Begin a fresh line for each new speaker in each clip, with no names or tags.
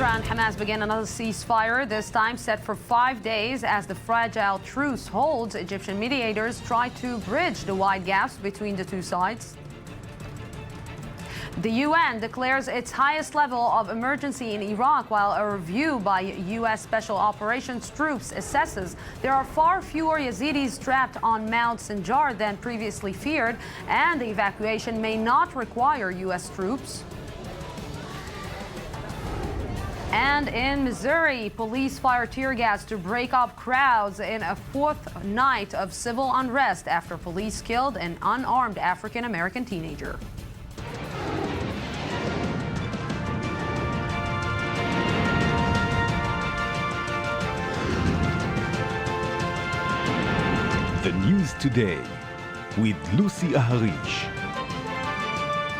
Israel and Hamas begin another ceasefire, this time set for 5 days as the fragile truce holds. Egyptian mediators try to bridge the wide gaps between the two sides. The UN declares its highest level of emergency in Iraq, while a review by U.S. Special Operations troops assesses there are far fewer Yazidis trapped on Mount Sinjar than previously feared, and the evacuation may not require U.S. troops. And in Missouri, police fire tear gas to break up crowds in a fourth night of civil unrest after police killed an unarmed African-American teenager.
The News Today with Lucy Aharish.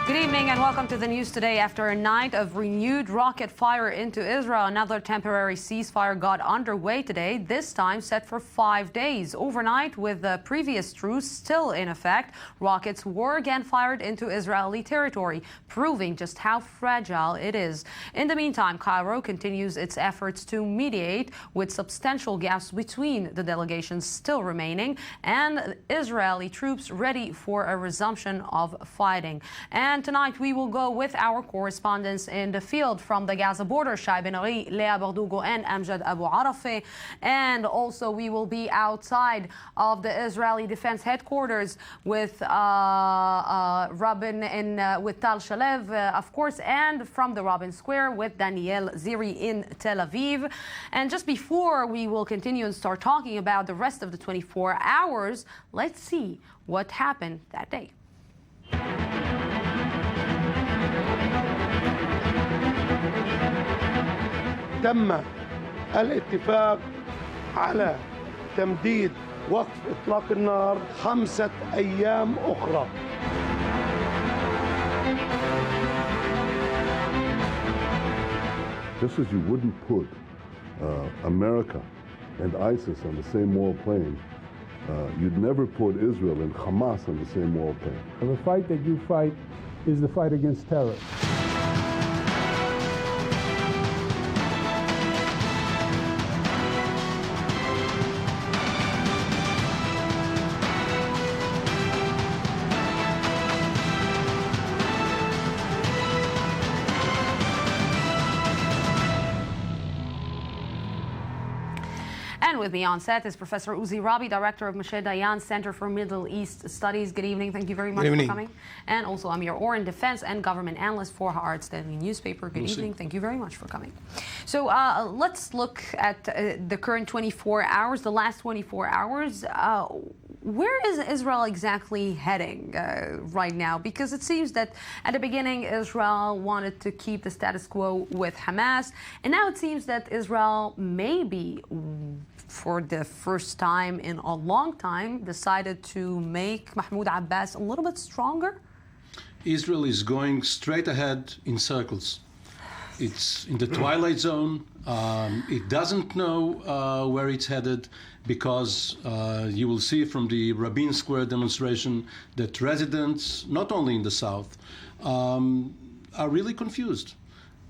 Good evening and welcome to the news today. After a night of renewed rocket fire into Israel, another temporary ceasefire got underway today, this time set for 5 days. Overnight, with the previous truce still in effect, rockets were again fired into Israeli territory, proving just how fragile it is. In the meantime, Cairo continues its efforts to mediate, with substantial gaps between the delegations still remaining and Israeli troops ready for a resumption of fighting. And tonight we will go with our correspondents in the field from the Gaza border, Shai Ben-Ari, Leah Bardugo and Amjad Abu Arafi. And also we will be outside of the Israeli Defense Headquarters with Rabin and with Tal Shalev, of course, and from the Rabin Square with Daniel Ziri in Tel Aviv. And just before we will continue and start talking about the rest of the 24 hours, let's see what happened that day.
تم الاتفاق على تمديد وقف إطلاق النار 5 أيام أخرى.
Just as you wouldn't put America and ISIS on the same moral plane, you'd never put Israel and Hamas on the same moral plane.
And the fight that you fight is the fight against terror.
And with me on set is Professor Uzi Rabi, Director of Moshe Dayan Center for Middle East Studies. Good evening. Thank you very much for coming. And also Amir Oren, Defense and Government Analyst for Haaretz Daily Newspaper. Good evening. Thank you very much for coming. So let's look at the current 24 hours, the last 24 hours. Where is Israel exactly heading right now? Because it seems that at the beginning, Israel wanted to keep the status quo with Hamas. And now it seems that Israel maybe, for the first time in a long time, decided to make Mahmoud Abbas a little bit stronger?
Israel is going straight ahead in circles. It's in the twilight zone. It doesn't know where it's headed, because you will see from the Rabin Square demonstration that residents, not only in the south, are really confused.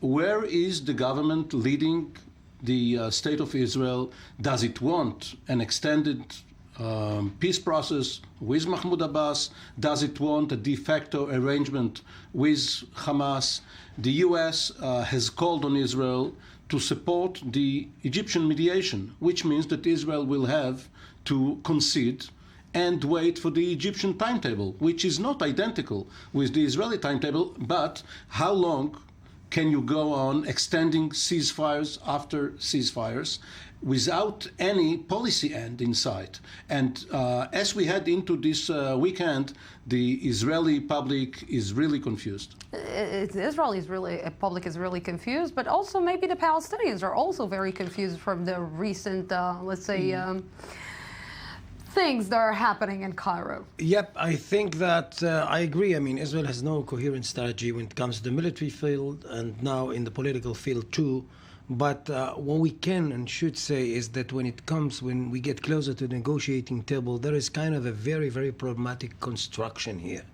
Where is the government leading the state of Israel? Does it want an extended peace process with Mahmoud Abbas? Does it want a de facto arrangement with Hamas? The U.S. has called on Israel to support the Egyptian mediation, which means that Israel will have to concede and wait for the Egyptian timetable, which is not identical with the Israeli timetable. But how long can you go on extending ceasefires after ceasefires without any policy end in sight? And as we head into this weekend, the Israeli public is really confused.
The public is really confused, but also maybe the Palestinians are also very confused from the recent, let's say, things that are happening in Cairo.
Yep, I think that I agree. I mean, Israel has no coherent strategy when it comes to the military field and now in the political field too. But what we can and should say is that when we get closer to the negotiating table, there is kind of a very, very problematic construction here.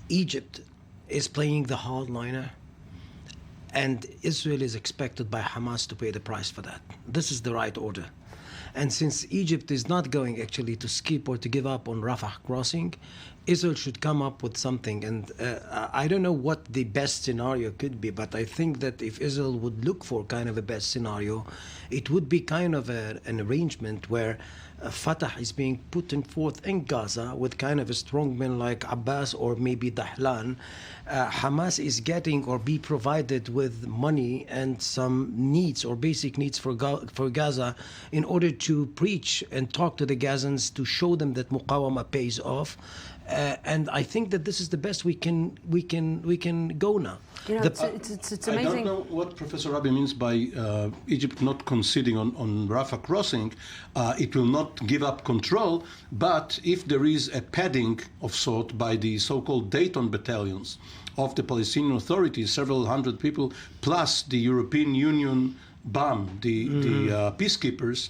Egypt is playing the hardliner, and Israel is expected by Hamas to pay the price for that. This is the right order. And since Egypt is not going actually to skip or to give up on Rafah crossing, Israel should come up with something. And I don't know what the best scenario could be, but I think that if Israel would look for kind of a best scenario, it would be kind of an arrangement where Fatah is being put forth in Gaza with kind of a strongmen like Abbas or maybe Dahlan. Hamas is getting or be provided with money and some needs or basic needs for Gaza in order to preach and talk to the Gazans to show them that Muqawama pays off. And I think that this is the best we can go now.
You know, it's amazing.
I don't know what Professor Rabi means by Egypt not conceding on Rafah crossing. It will not give up control, but if there is a padding of sort by the so-called Dayton battalions of the Palestinian Authority, several hundred people, plus the European Union BAM, the peacekeepers,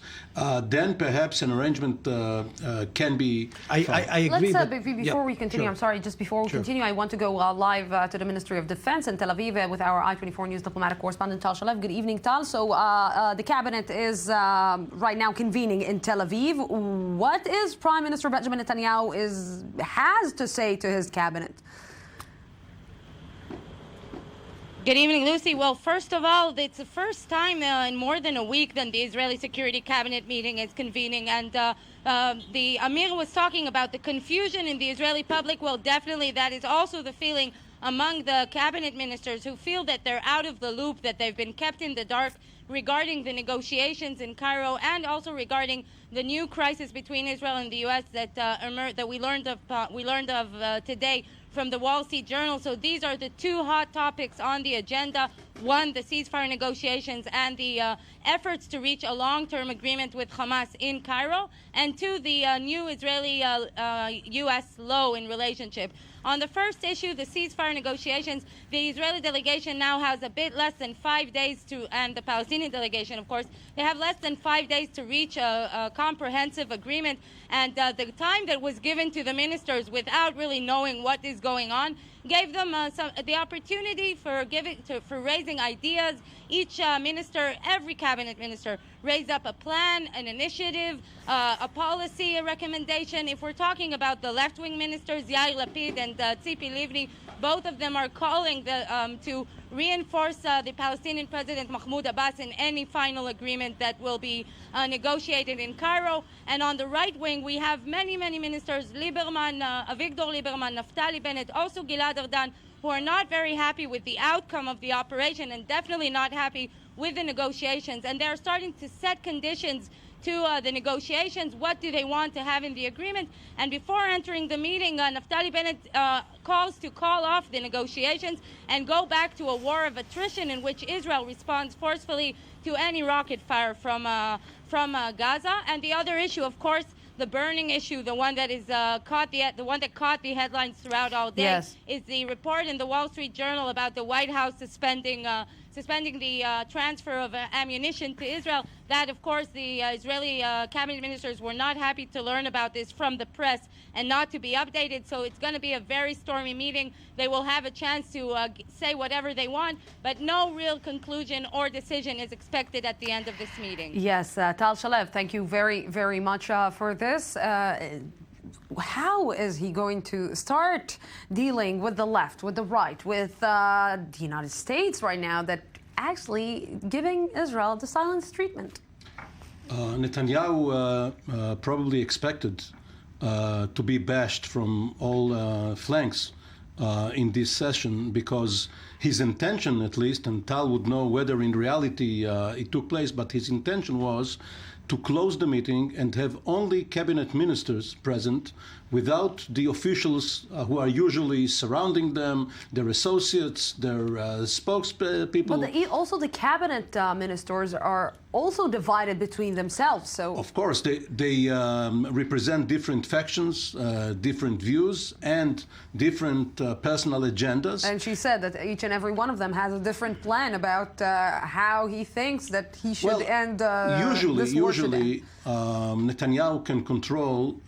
then perhaps an arrangement can be.
I agree.
Let's, before we continue,
sure.
I'm sorry, just before we continue, I want to go live to the Ministry of Defense in Tel Aviv with our I-24 News diplomatic correspondent Tal Shalev. Good evening, Tal. So the cabinet is right now convening in Tel Aviv. What is Prime Minister Benjamin Netanyahu has to say to his cabinet?
Good evening, Lucy. Well, first of all, it's the first time in more than a week that the Israeli Security Cabinet meeting is convening, and the Amir was talking about the confusion in the Israeli public. Well, definitely that is also the feeling among the cabinet ministers who feel that they're out of the loop, that they've been kept in the dark regarding the negotiations in Cairo and also regarding the new crisis between Israel and the U.S. that we learned of today from the Wall Street Journal. So these are the two hot topics on the agenda. One, the ceasefire negotiations and the efforts to reach a long-term agreement with Hamas in Cairo. And two, the new Israeli-U.S. law in relationship. On the first issue, the ceasefire negotiations, the Israeli delegation now has a bit less than 5 days and the Palestinian delegation, of course, they have less than 5 days to reach a comprehensive agreement. And the time that was given to the ministers without really knowing what is going on gave them the opportunity for raising ideas. Each minister, every cabinet minister, raised up a plan, an initiative, a policy, a recommendation. If we're talking about the left-wing ministers, Yair Lapid and Tzipi Livni, both of them are calling to reinforce the Palestinian President Mahmoud Abbas in any final agreement that will be negotiated in Cairo. And on the right wing, we have many ministers, Lieberman, Avigdor Lieberman, Naftali Bennett, also Gilad Erdan, who are not very happy with the outcome of the operation and definitely not happy with the negotiations. And they're starting to set conditions to the negotiations. What do they want to have in the agreement? And before entering the meeting, Naftali Bennett calls to call off the negotiations and go back to a war of attrition in which Israel responds forcefully to any rocket fire from Gaza. And the other issue, of course, the burning issue, the one that is caught the headlines throughout all day,
yes,
is the report in the Wall Street Journal about the White House suspending the transfer of ammunition to Israel. That, of course, the Israeli cabinet ministers were not happy to learn about this from the press and not to be updated. So it's going to be a very stormy meeting. They will have a chance to say whatever they want, but no real conclusion or decision is expected at the end of this meeting.
Yes, Tal Shalev, thank you very much for this. How is he going to start dealing with the left, with the right, with the United States right now that actually giving Israel the silence treatment?
Netanyahu probably expected to be bashed from all flanks in this session, because his intention, at least, and Tal would know whether in reality it took place, but his intention was to close the meeting and have only cabinet ministers present, without the officials who are usually surrounding them, their associates, their spokespeople.
But also the cabinet ministers are also divided between themselves. So
of course, they represent different factions, different views, and different personal agendas.
And she said that each and every one of them has a different plan about how he thinks that he should end this war
usually Netanyahu can control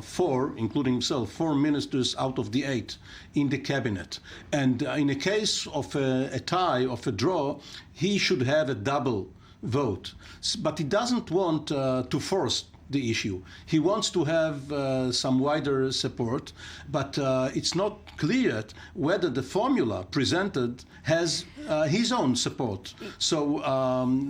four, including himself, four ministers out of the 8 in the cabinet. And in a case of a tie, of a draw, he should have a double vote. But he doesn't want to force the issue. He wants to have some wider support, but it's not clear whether the formula presented has his own support. So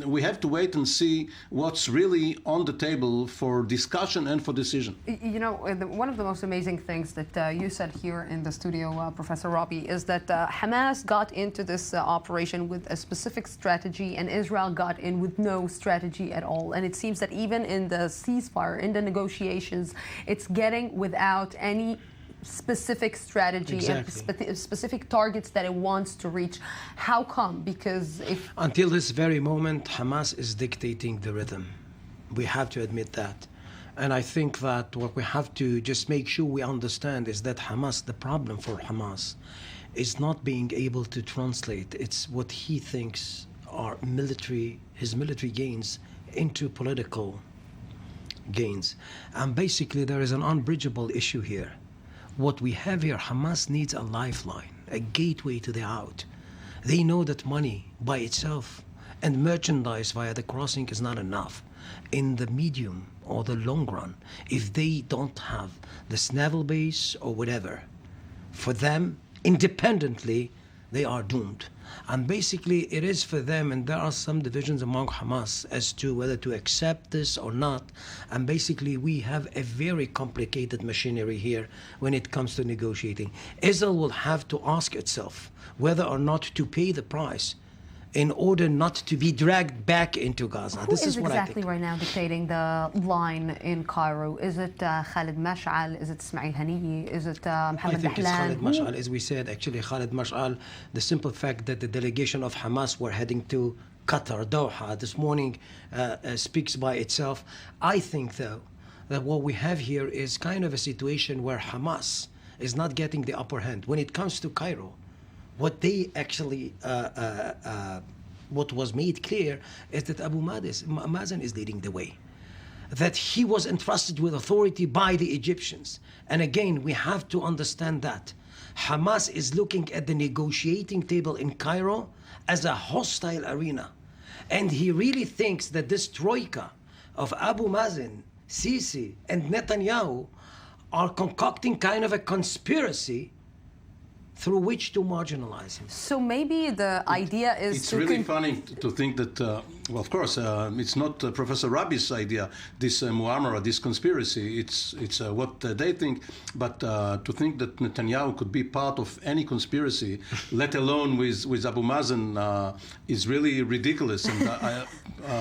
we have to wait and see what's really on the table for discussion and for decision.
You know, one of the most amazing things that you said here in the studio, Professor Rabi, is that Hamas got into this operation with a specific strategy and Israel got in with no strategy at all. And it seems that even in the ceasefire, in the negotiations, it's getting without any specific strategy and specific targets that it wants to reach. How come? Because
until this very moment, Hamas is dictating the rhythm. We have to admit that. And I think that what we have to just make sure we understand is that Hamas, the problem for Hamas, is not being able to translate. It's what he thinks are his military gains into political gains. And basically there is an unbridgeable issue here. What we have here, Hamas needs a lifeline, a gateway to the out. They know that money by itself and merchandise via the crossing is not enough. In the medium or the long run, if they don't have this naval base or whatever, for them, independently, they are doomed. And basically it is for them, and there are some divisions among Hamas as to whether to accept this or not. And basically we have a very complicated machinery here when it comes to negotiating. Israel will have to ask itself whether or not to pay the price in order not to be dragged back into Gaza.
Who is exactly right now dictating the line in Cairo? Is it Khalid Mash'al? Is it Ismail Haniyeh? Is it Mohammed
I think it's
Dahlan?
Khalid Mash'al, as we said. Actually, Khalid Mash'al, the simple fact that the delegation of Hamas were heading to Qatar, Doha, this morning speaks by itself. I think, though, that what we have here is kind of a situation where Hamas is not getting the upper hand. When it comes to Cairo, what they actually, what was made clear is that Abu Mazen is leading the way. That he was entrusted with authority by the Egyptians. And again, we have to understand that. Hamas is looking at the negotiating table in Cairo as a hostile arena. And he really thinks that this troika of Abu Mazen, Sisi, and Netanyahu are concocting kind of a conspiracy through which to marginalize him.
So maybe the idea is
it's really funny to think that, well, of course, it's not Professor Rabi's idea, this mu'amara, this conspiracy. It's what they think. But to think that Netanyahu could be part of any conspiracy, let alone with Abu Mazen, is really ridiculous. And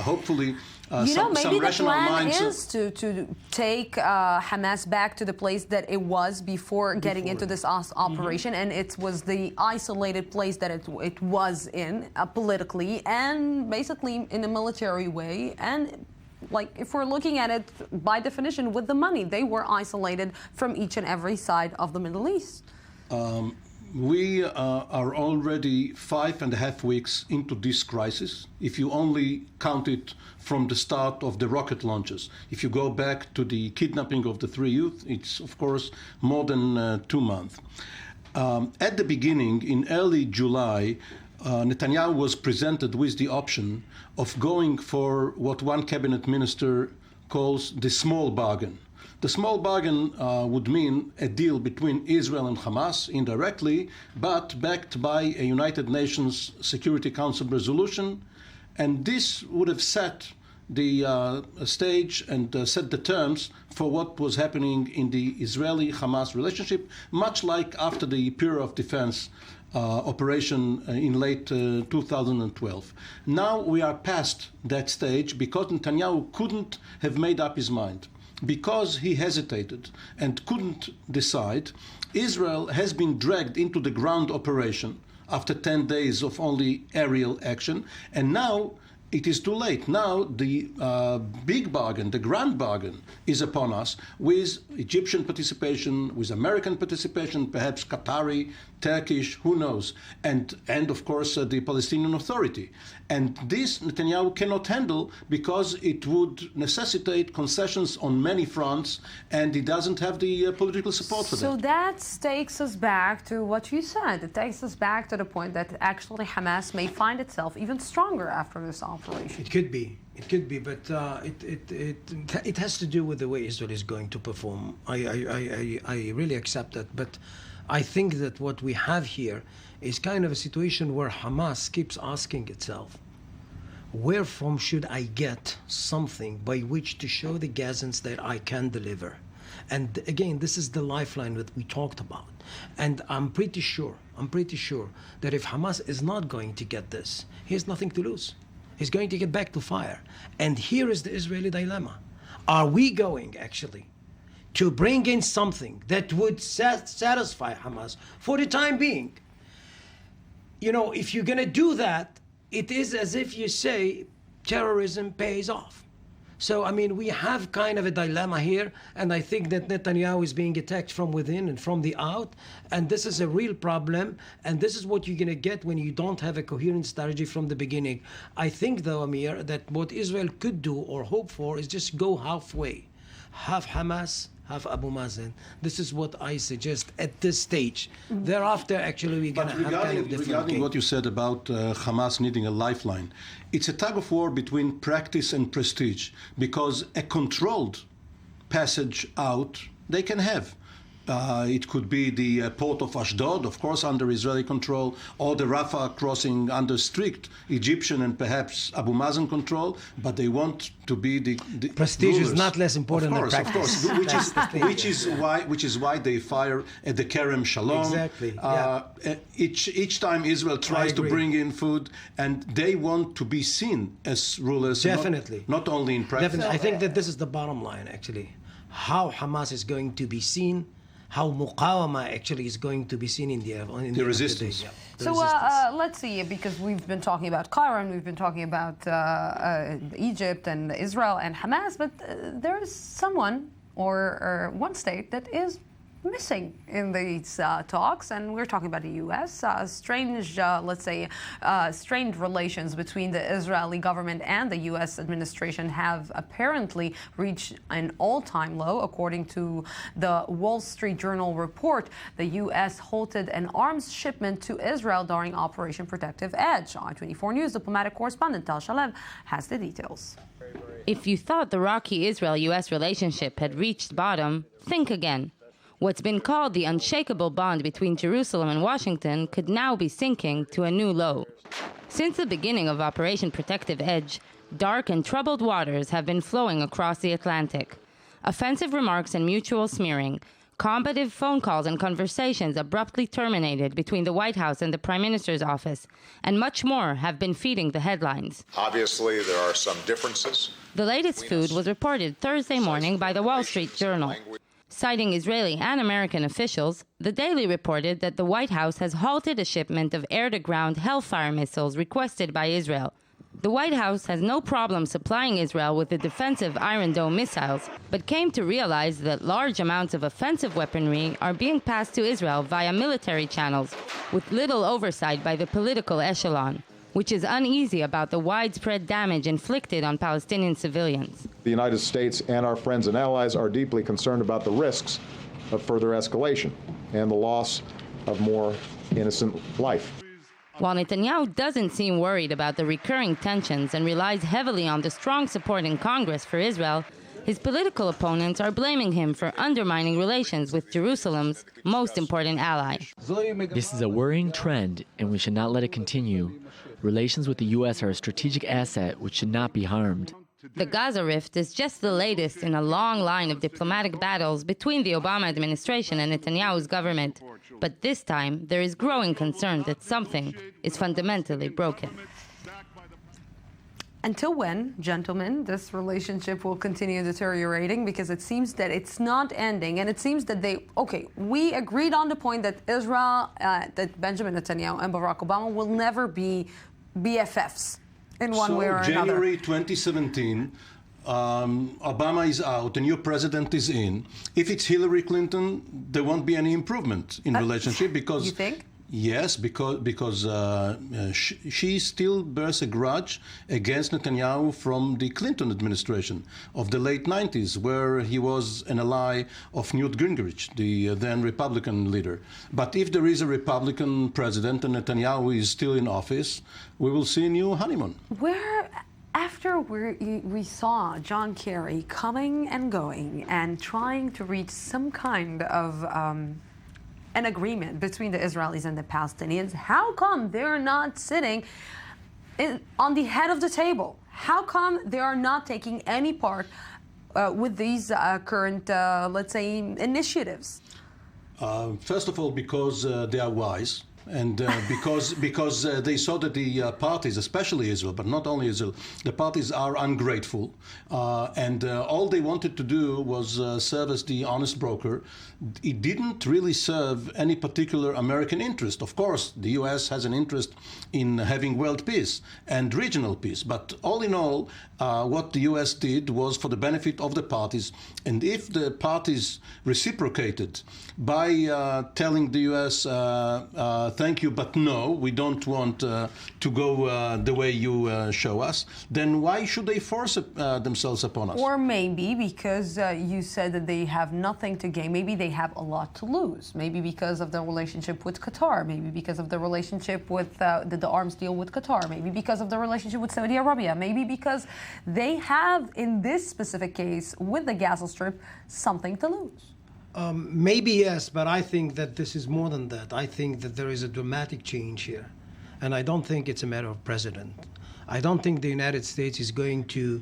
hopefully,
maybe the plan
minds
is to take Hamas back to the place that it was before getting into this operation, and it was the isolated place that it was in politically and basically in a military way. And like, if we're looking at it by definition with the money, they were isolated from each and every side of the Middle East.
We are already 5.5 weeks into this crisis, if you only count it from the start of the rocket launches. If you go back to the kidnapping of the 3 youth, it's, of course, more than 2 months. At the beginning, in early July, Netanyahu was presented with the option of going for what one cabinet minister calls the small bargain. The small bargain would mean a deal between Israel and Hamas indirectly, but backed by a United Nations Security Council resolution. And this would have set the stage and set the terms for what was happening in the Israeli-Hamas relationship, much like after the Bureau of Defense operation in late 2012. Now we are past that stage because Netanyahu couldn't have made up his mind. Because he hesitated and couldn't decide, Israel has been dragged into the ground operation after 10 days of only aerial action, and now it is too late. Now the big bargain, the grand bargain, is upon us with Egyptian participation, with American participation, perhaps Qatari, Turkish, who knows, and of course the Palestinian Authority. And this Netanyahu cannot handle because it would necessitate concessions on many fronts, and he doesn't have the political support for that.
So that takes us back to what you said. It takes us back to the point that actually Hamas may find itself even stronger after this operation.
It could be, but it has to do with the way Israel is going to perform. I really accept that, but I think that what we have here is kind of a situation where Hamas keeps asking itself, where from should I get something by which to show the Gazans that I can deliver? And again, this is the lifeline that we talked about. And I'm pretty sure that if Hamas is not going to get this, he has nothing to lose. He's going to get back to fire. And here is the Israeli dilemma. Are we going actually to bring in something that would satisfy Hamas for the time being? You know, if you're going to do that, it is as if you say terrorism pays off. So, I mean, we have kind of a dilemma here, and I think that Netanyahu is being attacked from within and from the out, and this is a real problem, and this is what you're going to get when you don't have a coherent strategy from the beginning. I think, though, Amir, that what Israel could do or hope for is just go halfway. Half Hamas, half Abu Mazen. This is what I suggest at this stage. Thereafter, actually, we're going to have kind of different
regarding
game.
what you said about Hamas needing a lifeline, it's a tug of war between practice and prestige, because a controlled passage out they can have. It could be the port of Ashdod, of course, under Israeli control, or the Rafah crossing under strict Egyptian and perhaps Abu Mazen control, but they want to be the
Prestige
rulers.
is not less important than practice.
Of course, which is why they fire at the Kerem Shalom.
Exactly.
Each time Israel tries to bring in food, and they want to be seen as rulers.
Definitely.
Not only in practice.
Definitely. I think that this is the bottom line, actually. How Hamas is going to be seen, how Muqawama actually is going to be seen in the
resistance.
So let's see, because we've been talking about Cairo and we've been talking about Egypt and Israel and Hamas, but there is someone or one state that is missing in these talks, and we're talking about the U.S. Strange, let's say, strained relations between the Israeli government and the U.S. administration have apparently reached an all-time low. According to the Wall Street Journal report, the U.S. halted an arms shipment to Israel during Operation Protective Edge. I-24 News diplomatic correspondent Tal Shalev has the details.
If you thought the rocky Israel-U.S. relationship had reached bottom, think again. What's been called the unshakable bond between Jerusalem and Washington could now be sinking to a new low. Since the beginning of Operation Protective Edge, dark and troubled waters have been flowing across the Atlantic. Offensive remarks and mutual smearing, combative phone calls and conversations abruptly terminated between the White House and the Prime Minister's office, and much more have been feeding the headlines.
Obviously, there are some differences.
The latest food was reported Thursday morning by the Wall Street Journal. Citing Israeli and American officials, the Daily reported that the White House has halted a shipment of air-to-ground Hellfire missiles requested by Israel. The White House has no problem supplying Israel with the defensive Iron Dome missiles, but came to realize that large amounts of offensive weaponry are being passed to Israel via military channels, with little oversight by the political echelon, which is uneasy about the widespread damage inflicted on Palestinian civilians.
The United States and our friends and allies are deeply concerned about the risks of further escalation and the loss of more innocent life.
While Netanyahu doesn't seem worried about the recurring tensions and relies heavily on the strong support in Congress for Israel, his political opponents are blaming him for undermining relations with Jerusalem's most important ally.
This is a worrying trend, and we should not let it continue. Relations with the U.S. are a strategic asset which should not be harmed.
The Gaza rift is just the latest in a long line of diplomatic battles between the Obama administration and Netanyahu's government. But this time, there is growing concern that something is fundamentally broken.
Until when, gentlemen, this relationship will continue deteriorating? Because it seems that it's not ending, and it seems that we agreed on the point that Israel, that Benjamin Netanyahu and Barack Obama will never be BFFs. in one way or another.
January 2017, Obama is out, the new president is in. If it's Hillary Clinton, there won't be any improvement in relationship because...
You think?
Yes, because she still bears a grudge against Netanyahu from the Clinton administration of the late 90s, where he was an ally of Newt Gingrich, the then Republican leader. But if there is a Republican president and Netanyahu is still in office, we will see a new honeymoon.
After we saw John Kerry coming and going and trying to reach some kind of an agreement between the Israelis and the Palestinians, how come they're not sitting on the head of the table? How come they are not taking any part with these current, let's say, initiatives?
First of all, because they are wise. And because they saw that the parties, especially Israel, but not only Israel, the parties are ungrateful, and all they wanted to do was serve as the honest broker. It didn't really serve any particular American interest. Of course, the U.S. has an interest in having world peace and regional peace, but all in all, what the U.S. did was for the benefit of the parties. And if the parties reciprocated by telling the U.S., thank you, but no, we don't want to go the way you show us, then why should they force themselves upon us?
Or maybe because you said that they have nothing to gain. Maybe they have a lot to lose. Maybe because of the relationship with Qatar. Maybe because of the relationship with the arms deal with Qatar. Maybe because of the relationship with Saudi Arabia. Maybe because they have, in this specific case, with the Gaza Strip, something to lose.
Maybe yes, but I think that this is more than that. I think that there is a dramatic change here. And I don't think it's a matter of president. I don't think the United States is going to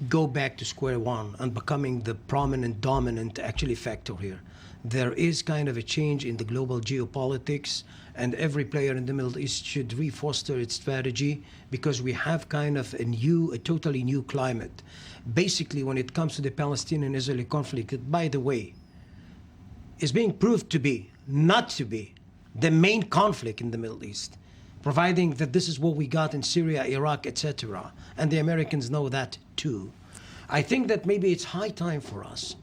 go back to square one and becoming the prominent, dominant actually factor here. There is kind of a change in the global geopolitics, and every player in the Middle East should re-foster its strategy because we have kind of a totally new climate. Basically, when it comes to the Palestinian-Israeli conflict, that, by the way, is being proved to be, not to be, the main conflict in the Middle East, providing that this is what we got in Syria, Iraq, etc. And the Americans know that too. I think that maybe it's high time for us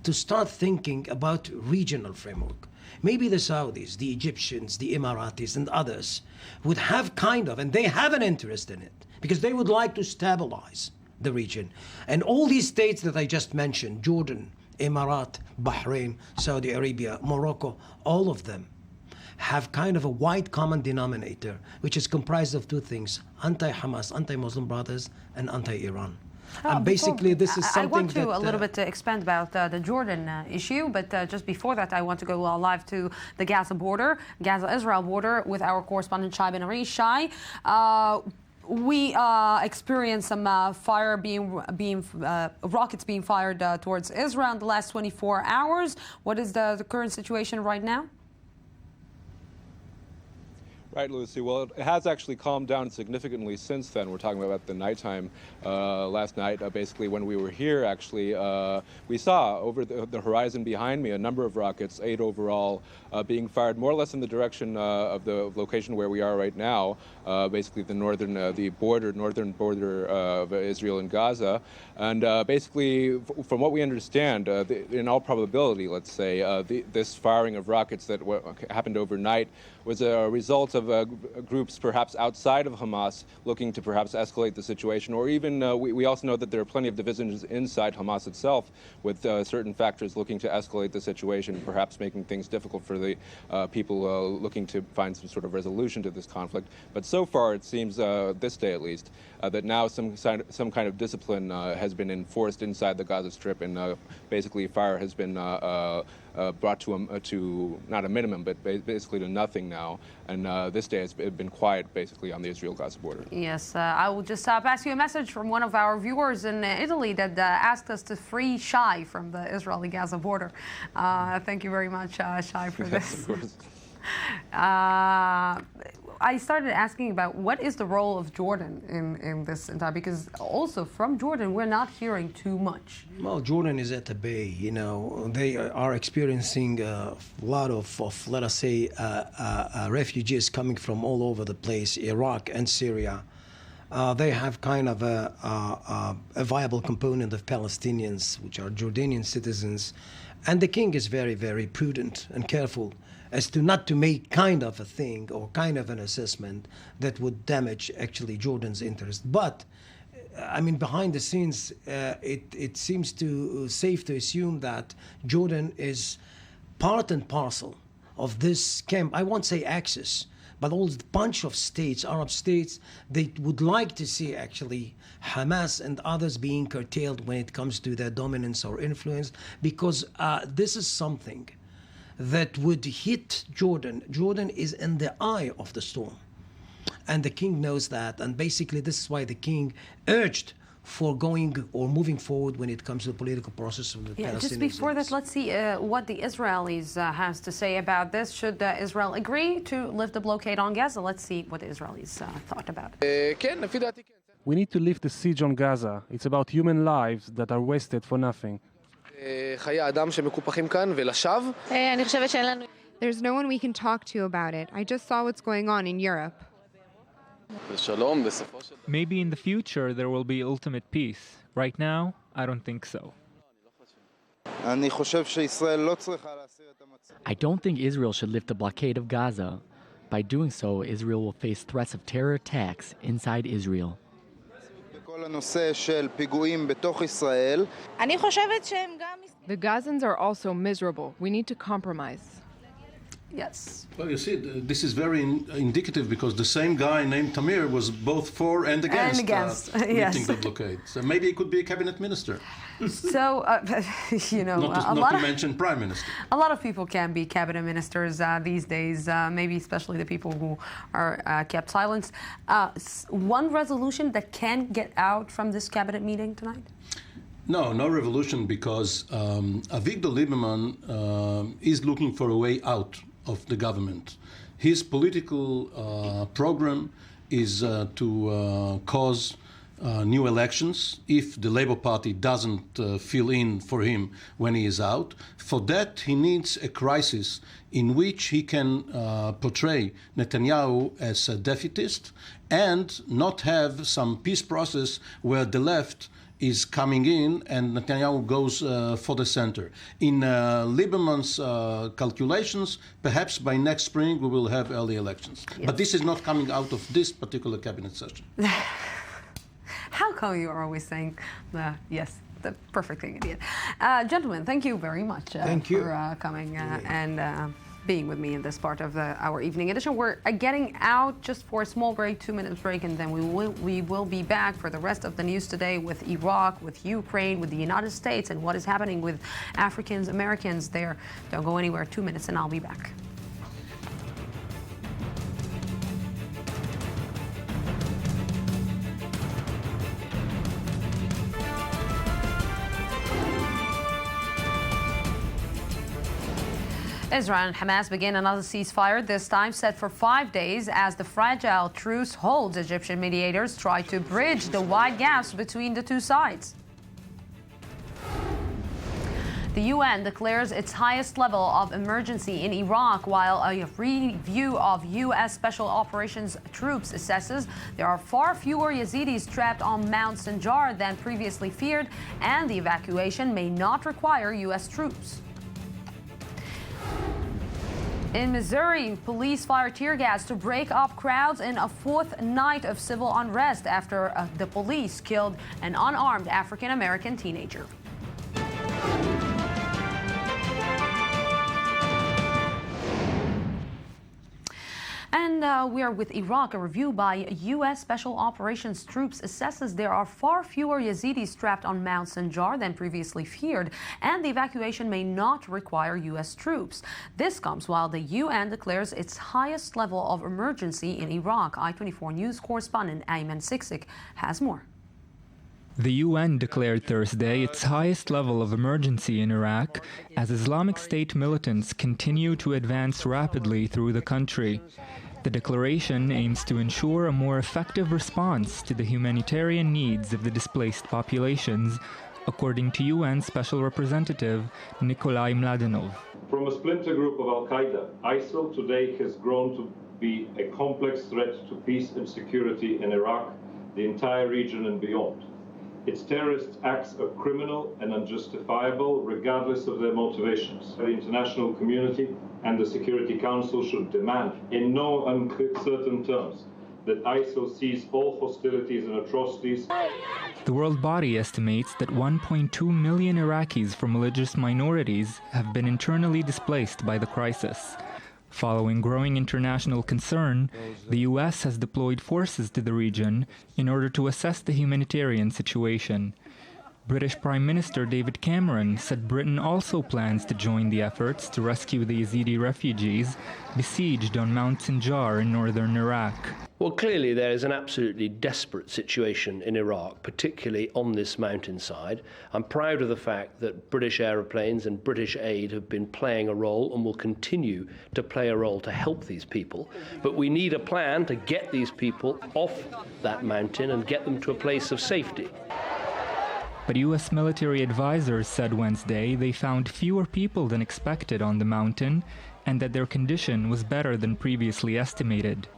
to start thinking about regional framework. Maybe the Saudis, the Egyptians, the Emiratis, and others would have kind of, and they have an interest in it, because they would like to stabilize the region. And all these states that I just mentioned, Jordan, Emirat, Bahrain, Saudi Arabia, Morocco, all of them have kind of a wide common denominator, which is comprised of two things: anti-Hamas, anti-Muslim Brothers, and anti-Iran. And basically, this is something
I want to
that,
a little bit to expand about the Jordan issue, but just before that, I want to go live to the Gaza-Israel border with our correspondent Shai Ben Ari. Shai, we experienced some rockets being fired towards Israel in the last 24 hours. What is the current situation right now?
Right, Lucy. Well, it has actually calmed down significantly since then. We're talking about the nighttime last night. Basically, when we were here, actually, we saw over the horizon behind me a number of rockets, 8 overall, being fired more or less in the direction of the location where we are right now, basically the northern border of Israel and Gaza. And basically, from what we understand, in all probability, let's say, this firing of rockets that happened overnight was a result of groups perhaps outside of Hamas looking to perhaps escalate the situation, or even we also know that there are plenty of divisions inside Hamas itself, with certain factors looking to escalate the situation, perhaps making things difficult for the people looking to find some sort of resolution to this conflict. But so far, it seems, this day at least, that now some kind of discipline has been enforced inside the Gaza Strip, and basically fire has been brought to not a minimum, but basically to nothing now. And this day has been quiet, basically, on the Israel-Gaza border.
Yes, I will just pass you a message from one of our viewers in Italy that asked us to free Shai from the Israeli-Gaza border. Thank you very much, Shai, for this.
Of course.
I started asking about what is the role of Jordan in this entire, because also from Jordan we're not hearing too much.
Well, Jordan is at the bay, you know. They are experiencing a lot of let us say, refugees coming from all over the place, Iraq and Syria. they have kind of a viable component of Palestinians, which are Jordanian citizens. And the king is very, very prudent and careful as to not to make kind of a thing or kind of an assessment that would damage actually Jordan's interest. But I mean, behind the scenes, it seems to safe to assume that Jordan is part and parcel of this camp. I won't say axis, but all the bunch of states, Arab states, they would like to see actually Hamas and others being curtailed when it comes to their dominance or influence, because this is something that would hit Jordan. Jordan is in the eye of the storm. And the king knows that, and basically this is why the king urged for going or moving forward when it comes to the political process of the Palestinians.
Just before that, let's see what the Israelis has to say about this. Should Israel agree to lift the blockade on Gaza? Let's see what the Israelis thought about it.
We need to lift the siege on Gaza. It's about human lives that are wasted for nothing.
There's no one we can talk to about it. I just saw what's going on in Europe.
Maybe in the future there will be ultimate peace. Right now, I don't think so.
I don't think Israel should lift the blockade of Gaza. By doing so, Israel will face threats of terror attacks inside Israel.
The Gazans are also miserable. We need to compromise.
Yes.
Well, you see, this is very indicative because the same guy named Tamir was both for and against, lifting the blockade. So maybe he could be a cabinet minister.
So, you know,
not to mention prime minister.
A lot of people can be cabinet ministers these days, maybe especially the people who are kept silent. One resolution that can get out from this cabinet meeting tonight?
No revolution, because Avigdor Lieberman is looking for a way out of the government. His political program is to cause new elections if the Labour Party doesn't fill in for him when he is out. For that, he needs a crisis in which he can portray Netanyahu as a defeatist and not have some peace process where the left is coming in and Netanyahu goes for the center. In Lieberman's calculations, perhaps by next spring we will have early elections. Yes. But this is not coming out of this particular cabinet session.
How come you are always saying, yes, the perfect thing, idiot. Gentlemen, thank you very much for coming and being with me in this part of our evening edition. We're getting out just for a small break, 2 minutes break, and then we will be back for the rest of the news today with Iraq, with Ukraine, with the United States, and what is happening with Africans, Americans there. Don't go anywhere. 2 minutes and I'll be back. Israel and Hamas begin another ceasefire, this time set for 5 days, as the fragile truce holds. Egyptian mediators try to bridge the wide gaps between the two sides. The UN declares its highest level of emergency in Iraq, while a review of U.S. Special Operations troops assesses there are far fewer Yazidis trapped on Mount Sinjar than previously feared, and the evacuation may not require U.S. troops. In Missouri, police fired tear gas to break up crowds in a fourth night of civil unrest after the police killed an unarmed African-American teenager. And we are with Iraq. A review by U.S. Special Operations troops assesses there are far fewer Yazidis trapped on Mount Sinjar than previously feared, and the evacuation may not require U.S. troops. This comes while the UN declares its highest level of emergency in Iraq. I-24 News correspondent Ayman Siksik has more.
The UN declared Thursday its highest level of emergency in Iraq as Islamic State militants continue to advance rapidly through the country. The declaration aims to ensure a more effective response to the humanitarian needs of the displaced populations, according to UN Special Representative Nikolai Mladenov.
From a splinter group of Al-Qaeda, ISIL today has grown to be a complex threat to peace and security in Iraq the entire region and beyond. Its terrorist acts are criminal and unjustifiable, regardless of their motivations. The international community and the Security Council should demand, in no uncertain terms, that ISIL cease all hostilities and atrocities.
The world body estimates that 1.2 million Iraqis from religious minorities have been internally displaced by the crisis. Following growing international concern, the U.S. has deployed forces to the region in order to assess the humanitarian situation. British Prime Minister David Cameron said Britain also plans to join the efforts to rescue the Yazidi refugees besieged on Mount Sinjar in northern Iraq.
Well, clearly there is an absolutely desperate situation in Iraq, particularly on this mountainside. I'm proud of the fact that British aeroplanes and British aid have been playing a role and will continue to play a role to help these people. But we need a plan to get these people off that mountain and get them to a place of safety.
But U.S. military advisors said Wednesday they found fewer people than expected on the mountain and that their condition was better than previously estimated.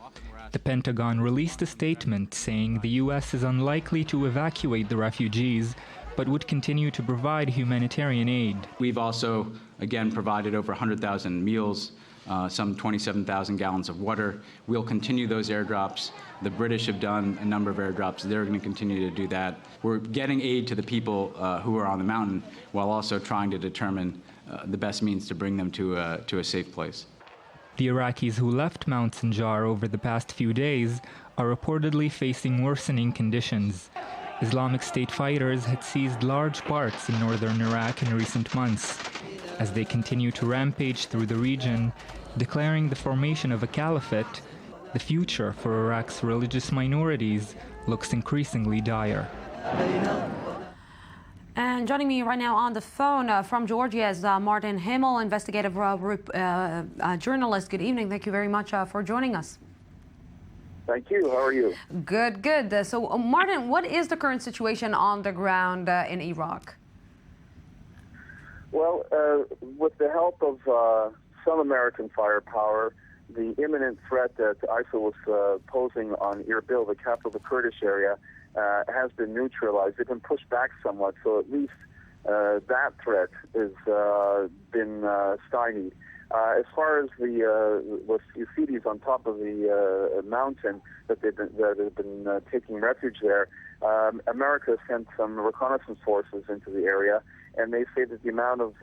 The Pentagon released a statement saying the U.S. is unlikely to evacuate the refugees, but would continue to provide humanitarian aid.
We've also, again, provided over 100,000 meals, some 27,000 gallons of water. We'll continue those airdrops. The British have done a number of airdrops. They're going to continue to do that. We're getting aid to the people who are on the mountain while also trying to determine the best means to bring them to a safe place.
The Iraqis who left Mount Sinjar over the past few days are reportedly facing worsening conditions. Islamic State fighters had seized large parts in northern Iraq in recent months. As they continue to rampage through the region, declaring the formation of a caliphate, the future for Iraq's religious minorities looks increasingly dire.
And joining me right now on the phone from Georgia is Martin Himmel, investigative journalist. Good evening. Thank you very much for joining us.
Thank you. How are you?
Good, good. So, Martin, what is the current situation on the ground in Iraq?
Well, with the help of some American firepower, the imminent threat that ISIL was posing on Erbil, the capital of the Kurdish area, has been neutralized. It's been pushed back somewhat, so at least that threat has been stymied. As far as the Yazidis on top of the mountain that have been taking refuge there, America sent some reconnaissance forces into the area, and they say that the amount of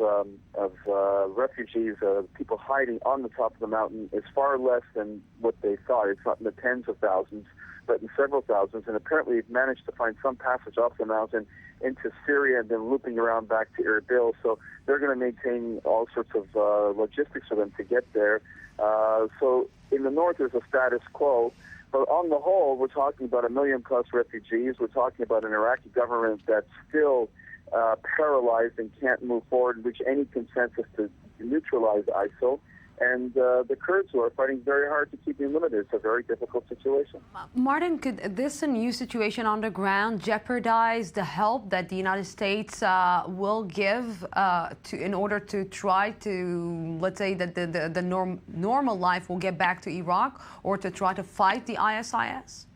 refugees, people hiding on the top of the mountain, is far less than what they thought. It's not in the tens of thousands, but in several thousands, and apparently they've managed to find some passage off the mountain into Syria and then looping around back to Erbil. So they're going to maintain all sorts of logistics for them to get there. So in the north there's a status quo, but on the whole we're talking about 1 million plus refugees. We're talking about an Iraqi government that's still paralyzed and can't move forward and reach any consensus to neutralize ISIL. And the Kurds who are fighting very hard to keep them limited. It's a very difficult situation.
Martin, could this new situation on the ground jeopardize the help that the United States will give in order to try to, let's say, that the normal life will get back to Iraq, or to try to fight the ISIS?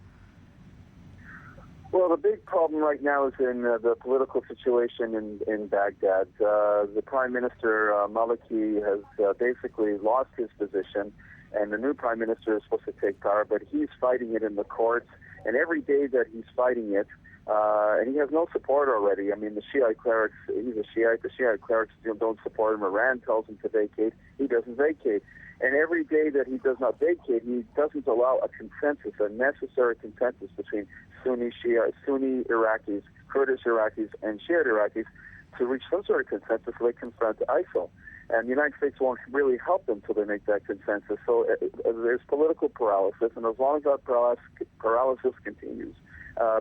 Well, the big problem right now is in the political situation in Baghdad. The Prime Minister, Maliki, has basically lost his position, and the new Prime Minister is supposed to take power, but he's fighting it in the courts, and every day that he's fighting it, and he has no support already. I mean, the Shiite clerics, he's a Shiite, the Shiite clerics don't support him. Iran tells him to vacate. He doesn't vacate. And every day that he does not vacate, he doesn't allow a consensus, a necessary consensus between Sunni Iraqis, Kurdish Iraqis, and Shiite Iraqis to reach some sort of consensus so they confront ISIL. And the United States won't really help them until they make that consensus. So there's political paralysis, and as long as that paralysis continues,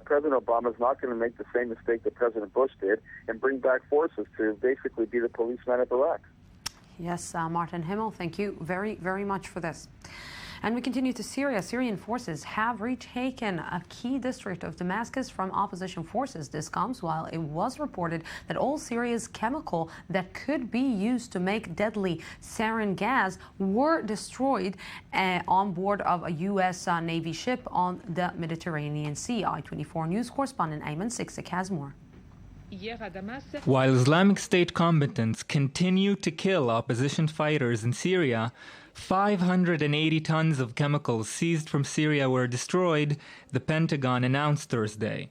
President Obama is not going to make the same mistake that President Bush did and bring back forces to basically be the policeman of Iraq.
Yes, Martin Himmel, thank you very, very much for this. And we continue to Syria. Syrian forces have retaken a key district of Damascus from opposition forces. This comes while it was reported that all Syria's chemical that could be used to make deadly sarin gas were destroyed on board of a U.S. Navy ship on the Mediterranean Sea. I-24 News correspondent Ayman Siksik has more.
While Islamic State combatants continue to kill opposition fighters in Syria, 580 tons of chemicals seized from Syria were destroyed, the Pentagon announced Thursday.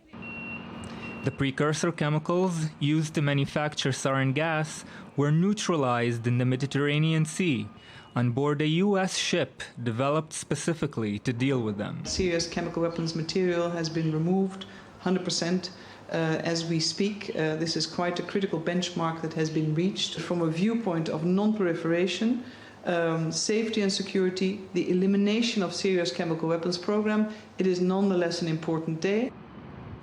The precursor chemicals used to manufacture sarin gas were neutralized in the Mediterranean Sea on board a U.S. ship developed specifically to deal with them.
Syria's chemical weapons material has been removed 100%. As we speak, this is quite a critical benchmark that has been reached. From a viewpoint of non-proliferation, safety and security, the elimination of Syria's chemical weapons program, it is nonetheless an important day.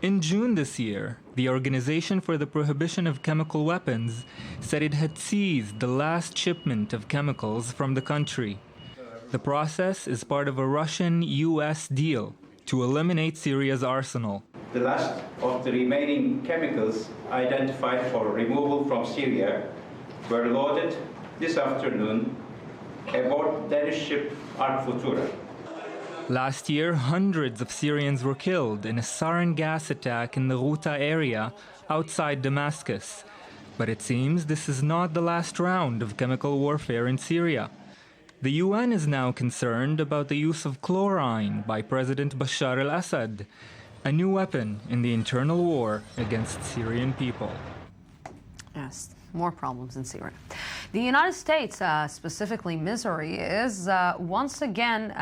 In June this year, the Organization for the Prohibition of Chemical Weapons said it had seized the last shipment of chemicals from the country. The process is part of a Russian-U.S. deal to eliminate Syria's arsenal.
The last of the remaining chemicals identified for removal from Syria were loaded this afternoon aboard Danish ship Ark Futura.
Last year, hundreds of Syrians were killed in a sarin gas attack in the Ghouta area outside Damascus. But it seems this is not the last round of chemical warfare in Syria. The UN is now concerned about the use of chlorine by President Bashar al-Assad, a new weapon in the internal war against Syrian people.
Yes, more problems in Syria. The United States, specifically Missouri, is once again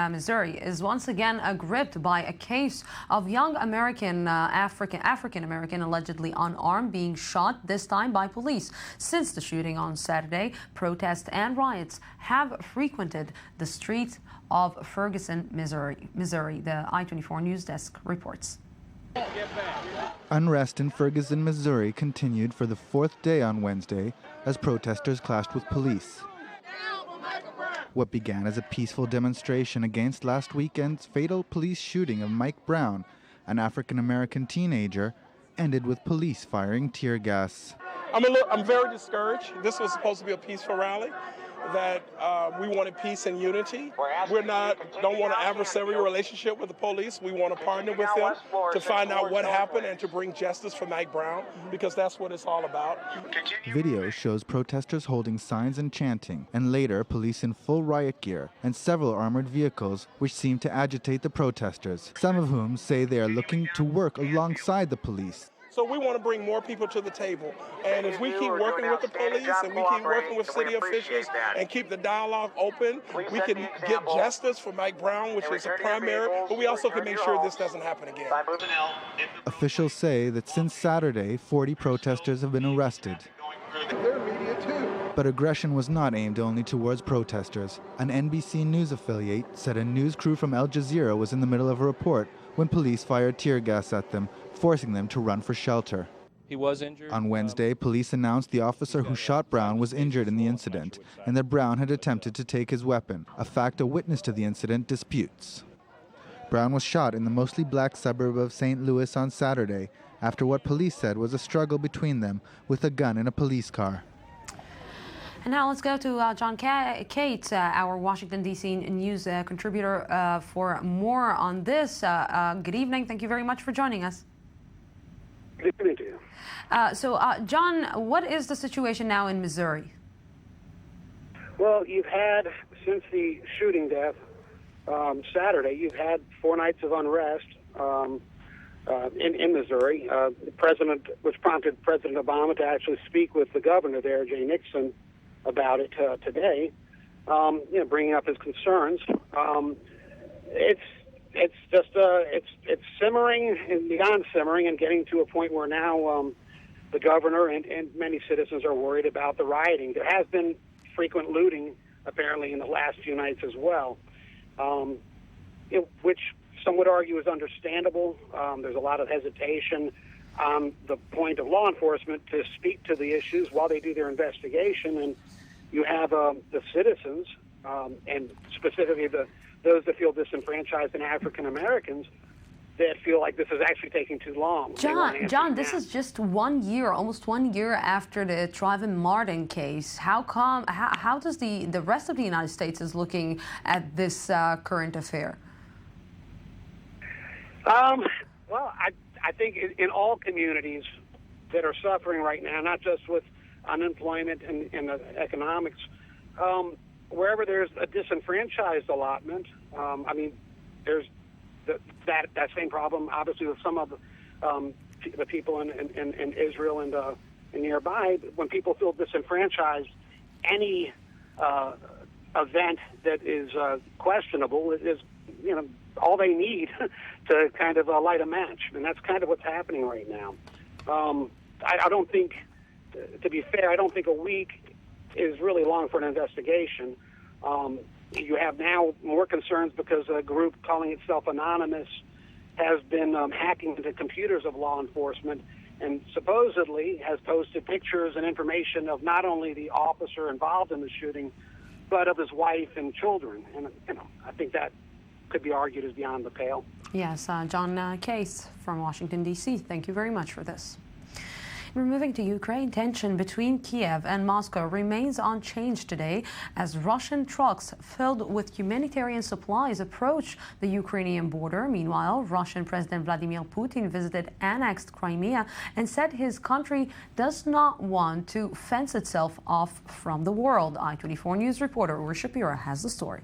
gripped by a case of young African American allegedly unarmed being shot, this time by police. Since the shooting on Saturday, protests and riots have frequented the streets of Ferguson, Missouri. The I-24 News Desk reports.
Unrest in Ferguson, Missouri continued for the fourth day on Wednesday as protesters clashed with police. What began as a peaceful demonstration against last weekend's fatal police shooting of Mike Brown, an African-American teenager, ended with police firing tear gas.
I'm very discouraged. This was supposed to be a peaceful rally, that we wanted peace and unity. Don't want an adversarial relationship with the police. We want to partner with them to find out what happened and to bring justice for Mike Brown, because that's what it's all about.
Video shows protesters holding signs and chanting, and later police in full riot gear and several armored vehicles which seem to agitate the protesters, some of whom say they are looking to work alongside the police.
So we want to bring more people to the table. And if we keep working with the police and we keep working with city officials and keep the dialogue open, we can get justice for Mike Brown, which is a primary, but we also can make sure this doesn't happen again.
Officials say that since Saturday, 40 protesters have been arrested. But aggression was not aimed only towards protesters. An NBC News affiliate said a news crew from Al Jazeera was in the middle of a report when police fired tear gas at them, forcing them to run for shelter.
He was injured.
On Wednesday, police announced the officer who shot Brown was injured in the incident and that Brown had attempted to take his weapon, a fact a witness to the incident disputes. Brown was shot in the mostly black suburb of St. Louis on Saturday after what police said was a struggle between them with a gun in a police car.
And now let's go to John Cates, our Washington, D.C. news contributor, for more on this. Good evening. Thank you very much for joining us.
Good evening to you.
John, what is the situation now in Missouri?
Well, you've had, since the shooting death Saturday, you've had 4 nights of unrest in Missouri. Which prompted President Obama to actually speak with the governor there, Jay Nixon, about it today, bringing up his concerns. It's just it's simmering and beyond simmering, and getting to a point where now the governor and many citizens are worried about the rioting. There has been frequent looting apparently in the last few nights as well, which some would argue is understandable. There's a lot of hesitation on the point of law enforcement to speak to the issues while they do their investigation, and you have the citizens and specifically the those that feel disenfranchised and African Americans that feel like this is actually taking too long.
John, this is just 1 year, almost 1 year after the Trayvon Martin case. How does the rest of the United States is looking at this current affair?
Well, I think in all communities that are suffering right now, not just with unemployment and the economics, wherever there's a disenfranchised allotment, I mean, there's that same problem, obviously, with some of the people in Israel and nearby. When people feel disenfranchised, any event that is questionable is, all they need to kind of light a match, and that's kind of what's happening right now. I don't think, to be fair, I don't think a week is really long for an investigation. You have now more concerns because a group calling itself Anonymous has been hacking into computers of law enforcement and supposedly has posted pictures and information of not only the officer involved in the shooting, but of his wife and children. And I think that could be argued as beyond the pale.
Yes, John Case from Washington, D.C. Thank you very much for this. We're moving to Ukraine. Tension between Kiev and Moscow remains unchanged today as Russian trucks filled with humanitarian supplies approach the Ukrainian border. Meanwhile, Russian President Vladimir Putin visited annexed Crimea and said his country does not want to fence itself off from the world. I-24 News reporter Uri Shapira has the story.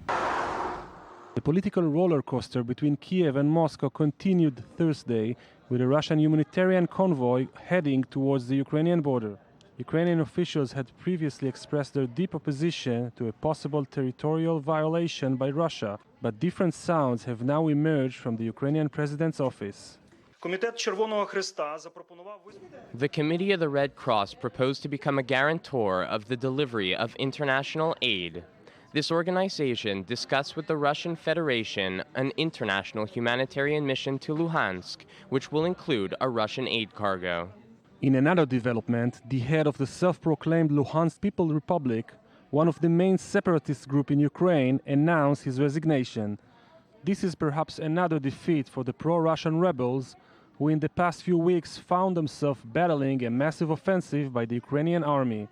The political roller coaster between Kiev and Moscow continued Thursday with a Russian humanitarian convoy heading towards the Ukrainian border. Ukrainian officials had previously expressed their deep opposition to a possible territorial violation by Russia, but different sounds have now emerged from the Ukrainian president's office.
The Committee of the Red Cross proposed to become a guarantor of the delivery of international aid. This organization discussed with the Russian Federation an international humanitarian mission to Luhansk, which will include a Russian aid cargo.
In another development, the head of the self-proclaimed Luhansk People's Republic, one of the main separatist groups in Ukraine, announced his resignation. This is perhaps another defeat for the pro-Russian rebels, who in the past few weeks found themselves battling a massive offensive by the Ukrainian army.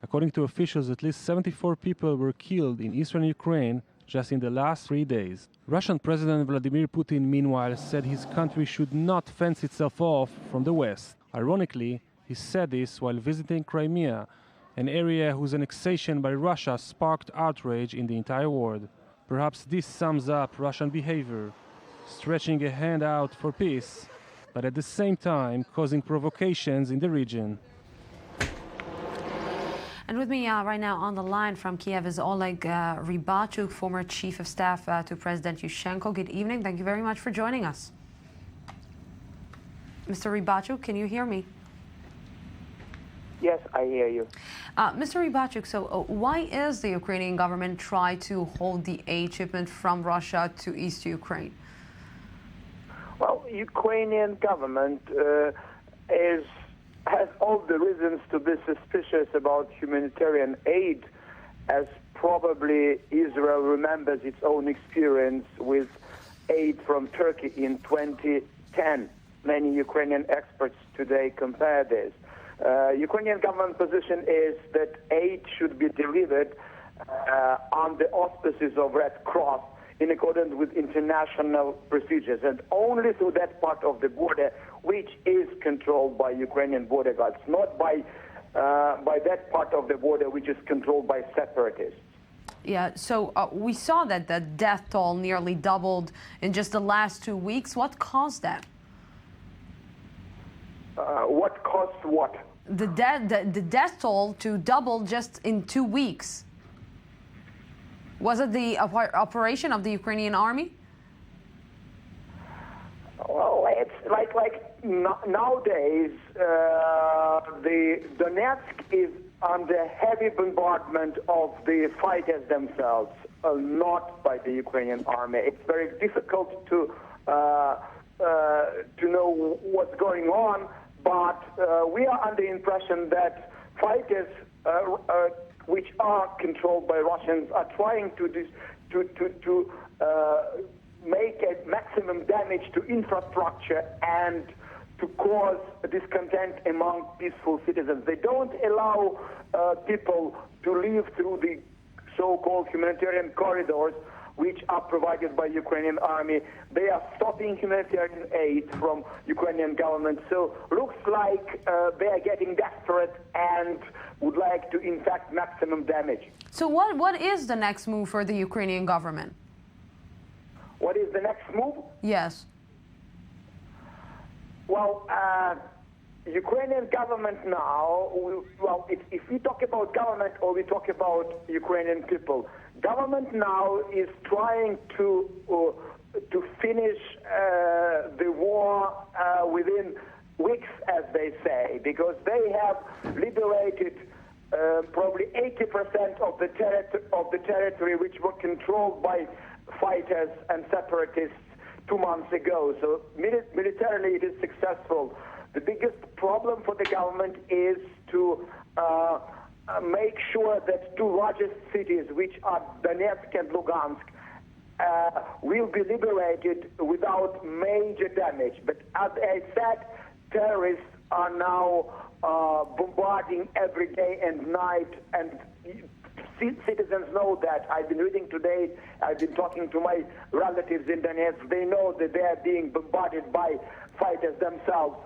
According to officials, at least 74 people were killed in eastern Ukraine just in the last 3 days. Russian President Vladimir Putin, meanwhile, said his country should not fence itself off from the West. Ironically, he said this while visiting Crimea, an area whose annexation by Russia sparked outrage in the entire world. Perhaps this sums up Russian behavior, stretching a hand out for peace, but at the same time causing provocations in the region.
And with me right now on the line from Kiev is Oleg Rybachuk, former chief of staff to President Yushchenko. Good evening. Thank you very much for joining us. Mr. Rybachuk, can you hear me?
Yes, I hear you.
Mr. Rybachuk, so why is the Ukrainian government trying to hold the aid shipment from Russia to East Ukraine?
Well, Ukrainian government has all the reasons to be suspicious about humanitarian aid, as probably Israel remembers its own experience with aid from Turkey in 2010. Many Ukrainian experts today compare this. Ukrainian government position is that aid should be delivered on the auspices of Red Cross in accordance with international procedures, and only through that part of the border which is controlled by Ukrainian border guards, not by that part of the border which is controlled by separatists.
Yeah, so we saw that the death toll nearly doubled in just the last 2 weeks. What caused that?
What caused what?
The death toll to double just in 2 weeks. Was it the operation of the Ukrainian army?
Well, it's like nowadays, the Donetsk is under heavy bombardment of the fighters themselves, not by the Ukrainian army. It's very difficult to know what's going on, but we are under the impression that fighters which are controlled by Russians are trying to to make a maximum damage to infrastructure and to cause discontent among peaceful citizens. They don't allow people to live through the so-called humanitarian corridors which are provided by Ukrainian army. They are stopping humanitarian aid from Ukrainian government. So looks like they are getting desperate and would like to inflict maximum damage.
So what is the next move for the Ukrainian government?
What is the next move?
Yes.
Well, Ukrainian government now, well, if we talk about government or we talk about Ukrainian people, government now is trying to finish the war within weeks, as they say, because they have liberated probably 80% of the territory which were controlled by fighters and separatists 2 months ago. So militarily it is successful. The biggest problem for the government is to make sure that two largest cities, which are Donetsk and Lugansk, will be liberated without major damage. But as I said, terrorists are now bombarding every day and night, and citizens know that. I've been reading today, I've been talking to my relatives in Donetsk. They know that they are being bombarded by fighters themselves,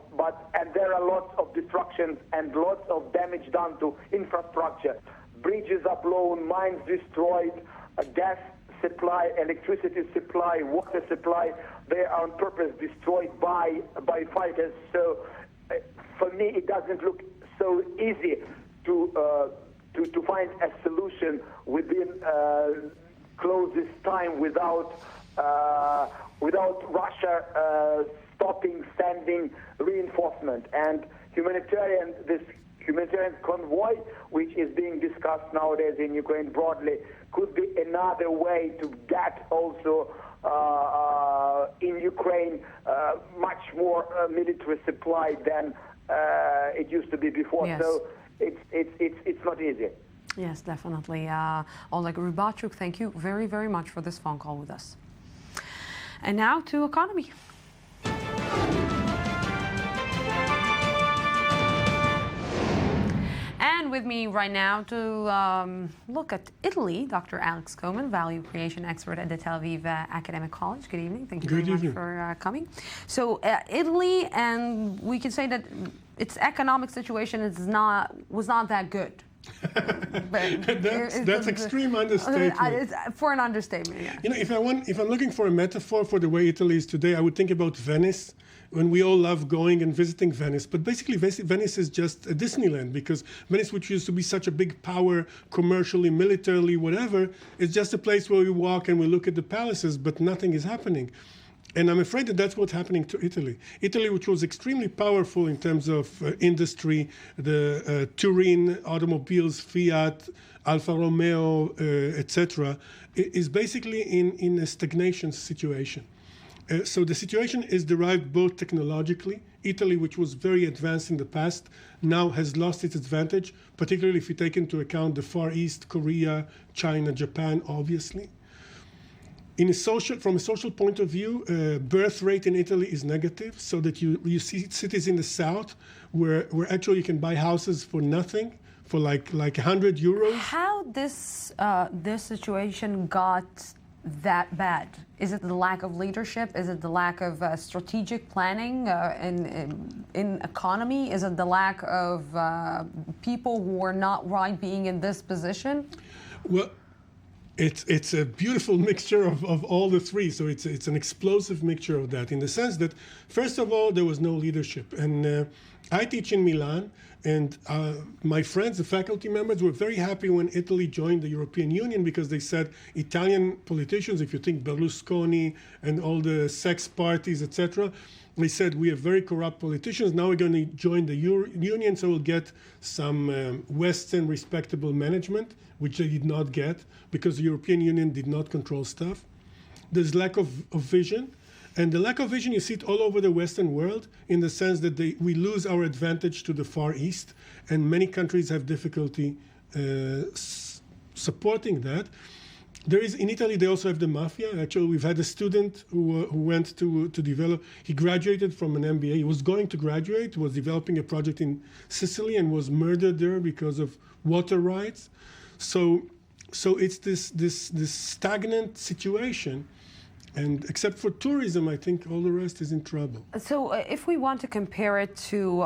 and there are lots of destructions and lots of damage done to infrastructure. Bridges are blown, mines destroyed, gas supply, electricity supply, water supply, they are on purpose destroyed by fighters. So for me, it doesn't look so easy to find a solution within closest time without Russia sending reinforcement. And this humanitarian convoy, which is being discussed nowadays in Ukraine broadly, could be another way to get also in Ukraine much more military supply than it used to be before.
Yes.
So it's not easy.
Yes, definitely. Oleg Rybachuk, thank you very, very much for this phone call with us. And now to economy. And with me right now to look at Italy, Dr. Alex Coman, value creation expert at the Tel Aviv Academic College. Good evening. Thank you very much for coming. So Italy, and we can say that its economic situation was not that good.
That's extreme understatement.
For an understatement, yeah.
You know, if I'm looking for a metaphor for the way Italy is today, I would think about Venice, when we all love going and visiting Venice. But basically, Venice is just a Disneyland, because Venice, which used to be such a big power, commercially, militarily, whatever, is just a place where we walk and we look at the palaces, but nothing is happening. And I'm afraid that that's what's happening to Italy. Italy, which was extremely powerful in terms of industry, the Turin automobiles, Fiat, Alfa Romeo, etc., is basically in a stagnation situation. So the situation is derived both technologically. Italy, which was very advanced in the past, now has lost its advantage, particularly if you take into account the Far East, Korea, China, Japan, obviously. From a social point of view, birth rate in Italy is negative, so that you see cities in the south where actually you can buy houses for nothing, for like 100 euros.
How this situation got that bad? Is it the lack of leadership? Is it the lack of strategic planning in economy? Is it the lack of people who are not right being in this position?
Well, it's a beautiful mixture of all the three. So it's an explosive mixture of that, in the sense that, first of all, there was no leadership. And I teach in Milan, and my friends, the faculty members, were very happy when Italy joined the European Union, because they said Italian politicians, if you think Berlusconi and all the sex parties, etc., they said, we have very corrupt politicians. Now we're going to join the Union, so we'll get some Western respectable management, which they did not get, because the European Union did not control stuff. There's lack of vision. And the lack of vision, you see it all over the Western world, in the sense that we lose our advantage to the Far East, and many countries have difficulty supporting that. There is in Italy. They also have the mafia. Actually, we've had a student who went to develop. He graduated from an MBA. He was going to graduate. Was developing a project in Sicily and was murdered there because of water rights. So it's this stagnant situation. And except for tourism, I think all the rest is in trouble.
So if we want to compare it to,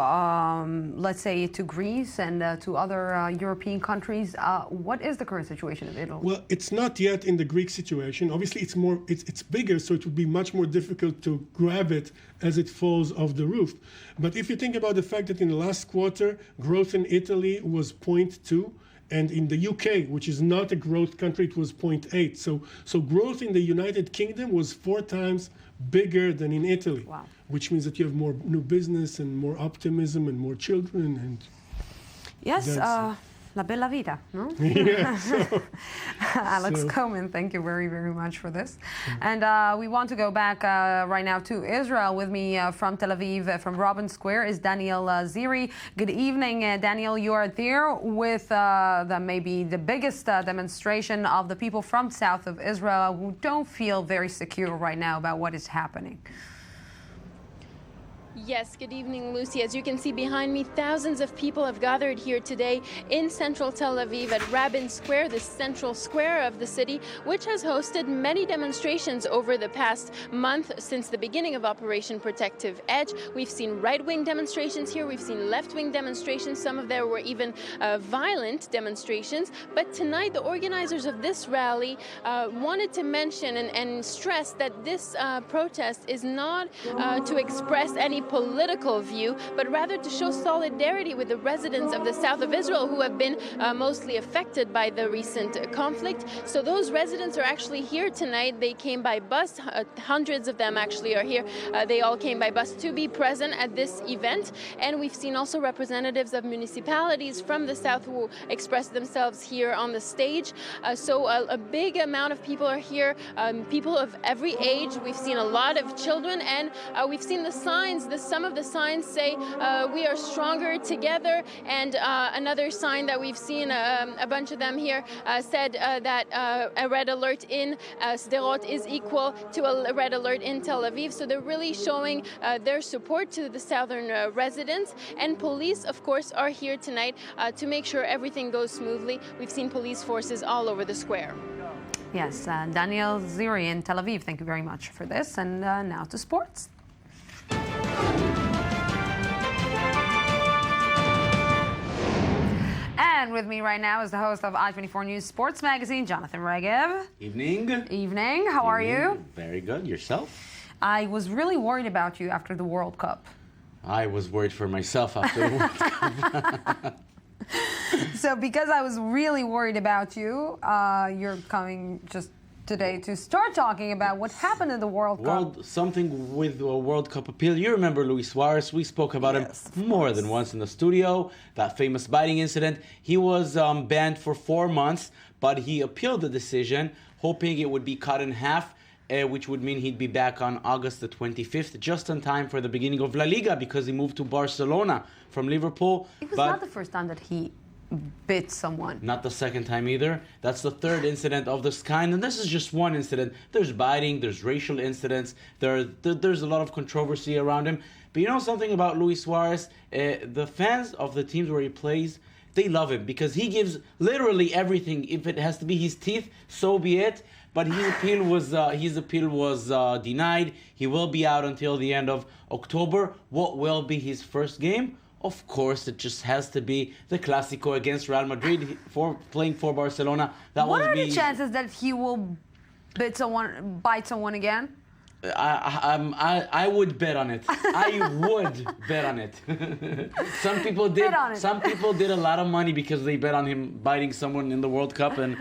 let's say, to Greece and to other European countries, what is the current situation of Italy?
Well, it's not yet in the Greek situation. Obviously, it's bigger, so it would be much more difficult to grab it as it falls off the roof. But if you think about the fact that in the last quarter, growth in Italy was 0.2, and in the UK, which is not a growth country, it was 0.8. So growth in the United Kingdom was 4 times bigger than in Italy,
wow.
Which means that you have more new business and more optimism and more children. And
yes, la bella vita, no?
Yeah,
Alex Coleman, thank you very, very much for this. And we want to go back right now to Israel. With me from Tel Aviv, from Robin Square, is Daniel Ziri. Good evening, Daniel. You are there with maybe the biggest demonstration of the people from south of Israel who don't feel very secure right now about what is happening.
Yes, good evening, Lucy. As you can see behind me, thousands of people have gathered here today in central Tel Aviv at Rabin Square, the central square of the city, which has hosted many demonstrations over the past month since the beginning of Operation Protective Edge. We've seen right-wing demonstrations here, we've seen left-wing demonstrations, some of them were even violent demonstrations. But tonight, the organizers of this rally wanted to mention and stress that this protest is not to express any political view, but rather to show solidarity with the residents of the south of Israel who have been mostly affected by the recent conflict. So those residents are actually here tonight. They came by bus. Hundreds of them actually are here. They all came by bus to be present at this event. And we've seen also representatives of municipalities from the south who expressed themselves here on the stage. So a big amount of people are here, people of every age. We've seen a lot of children, and we've seen the signs. Some of the signs say we are stronger together, and another sign that we've seen, a bunch of them here, said that a red alert in Sderot is equal to a red alert in Tel Aviv. So they're really showing their support to the southern residents. And police, of course, are here tonight to make sure everything goes smoothly. We've seen police forces all over the square.
Yes, Daniel Ziri in Tel Aviv, thank you very much for this. And now to sports. And with me right now is the host of I-24 News Sports Magazine, Jonathan Regev.
Evening.
Evening. How are you?
Very good. Yourself?
I was really worried about you after the World Cup.
I was worried for myself after the World Cup.
So because I was really worried about you, you're coming just today to start talking about what happened in the World Cup.
Something with the World Cup appeal. You remember Luis Suarez? We spoke about him more than once in the studio. That famous biting incident. He was banned for 4 months, but he appealed the decision, hoping it would be cut in half, which would mean he'd be back on August the 25th, just in time for the beginning of La Liga, because he moved to Barcelona from Liverpool.
It was not the first time that he bit someone.
Not the second time either. That's the third incident of this kind, and this is just one incident. There's biting, there's racial incidents, there's a lot of controversy around him. But you know something about Luis Suarez? The fans of the teams where he plays, they love him because he gives literally everything. If it has to be his teeth, so be it. But his appeal was denied. He will be out until the end of October. What will be his first game? Of course, it just has to be the Clásico against Real Madrid, playing for Barcelona.
What are the chances that he will bite someone again?
I would bet on it. I would bet on it. Some people did. Some people did a lot of money because they bet on him biting someone in the World Cup, and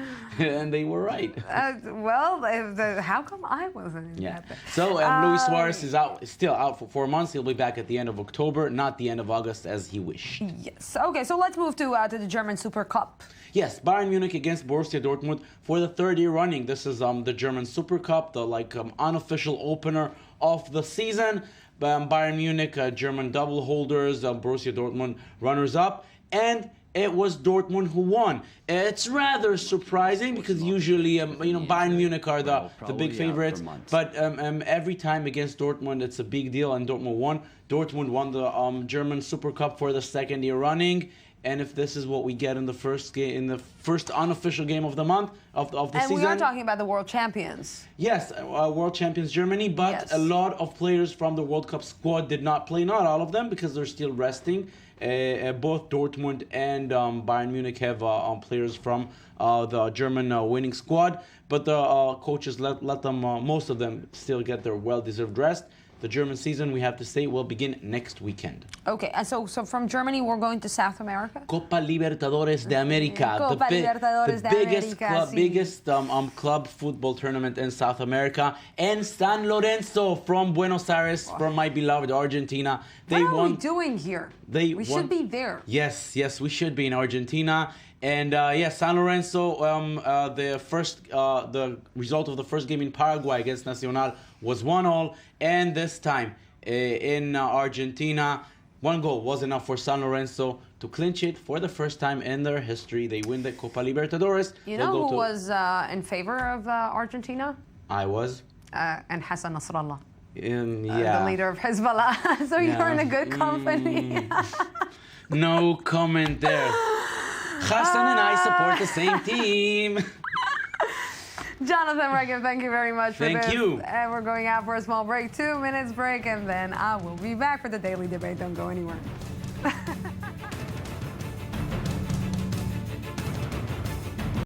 they were right.
How come I wasn't in that?
So Luis Suarez is still out for 4 months. He'll be back at the end of October, not the end of August as he wished.
Yes. Okay. So let's move to the German Super Cup.
Yes, Bayern Munich against Borussia Dortmund for the third year running. This is the German Super Cup, the unofficial opener of the season. Bayern Munich, German double holders, Borussia Dortmund runners-up, and it was Dortmund who won. It's rather surprising because usually, Bayern Munich are the big favorites. But every time against Dortmund, it's a big deal, and Dortmund won. Dortmund won the German Super Cup for the second year running. And if this is what we get in the first game, in the first unofficial game of the month of the season,
and we are talking about the world champions.
Yes, world champions Germany, but a lot of players from the World Cup squad did not play. Not all of them because they're still resting. Both Dortmund and Bayern Munich have players from the German winning squad, but the coaches let them, most of them, still get their well-deserved rest. The German season, we have to say, will begin next weekend.
Okay, and so from Germany, we're going to South America?
Copa Libertadores de America.
Copa Libertadores de America,
biggest club football tournament in South America. And San Lorenzo from Buenos Aires, from my beloved Argentina.
What are we doing here? We should be there.
Yes, we should be in Argentina. And San Lorenzo, the result of the first game in Paraguay against Nacional was 1-1, and this time in Argentina, 1 goal was enough for San Lorenzo to clinch it for the first time in their history. They win the Copa Libertadores.
You know who was in favor of Argentina?
I was.
And Hassan Nasrallah.
The
leader of Hezbollah. So you're in a good company.
No comment there. Hassan and I support the same team.
Jonathan Reagan, thank you very much for this.
Thank you.
And we're going out for a small break, 2 minutes break, and then I will be back for the Daily Debate. Don't go anywhere.